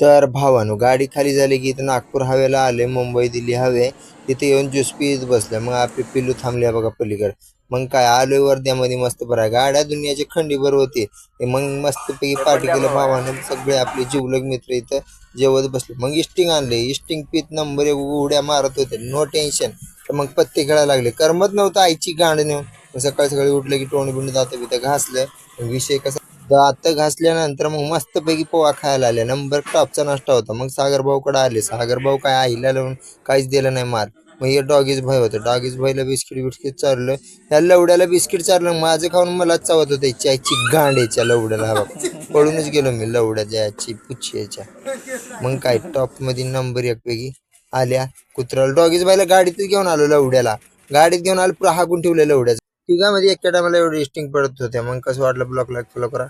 तर भावानो गाडी खाली झाली की इथं नागपूर हवेला आले, मुंबई दिल्ली हवे तिथे येऊन ज्यूस पीत बसल्या. मग आपली पिल्लू थांबल्या बघा पलीकडे. मग काय आलोय वर्ध्यामध्ये मस्त बरं गाड्या दुनियाची खंडीभर होती. मग मस्तपैकी पार्टी केलं भावानं. सगळे आपले जिवलग मित्र इथं जेवत बसले. मग इस्टिंग आणले, इस्टिंग पीत नंबर उड्या मारत होते, नो टेन्शन. तर मग पत्ते खेळायला लागले, करमत नव्हतं आईची गांड नेऊन. सकाळी सकाळी उठलं की तोंड बिंड जातं बिथं घासलं. विषय कसा दात घासल्यानंतर मग मस्तपैकी पोहा खायला आले. नंबर टॉपचा नाश्ता होता. मग सागरभाऊकडे आले. सागरभाऊ काय आईला लावून काहीच दिलं नाही मार. मग हे डॉगीज भाई होतं, डॉगीज भाईला बिस्किट चारलं. ह्या लवड्याला बिस्किट चारलं, माझं खाऊन मलाच चावत होतं याची गांडेच्या लवड्याला. हा बघ पळूनच गेलो मी लवड्याच्या याची पुच्छ्याच्या. मग काय टॉपमध्ये नंबर एक पैकी आल्या. कुत्र्याला डॉगीज भाईला गाडीतच घेऊन आलो, लवड्याला गाडीत घेऊन आलो, पुरा हाकून ठेवलं लवड्याचं. तिघामध्ये एका टायमाला एवढे इस्टिंग पडत होत्या. मग कसं वाटलं ब्लॉग लाईक फॉलो करा.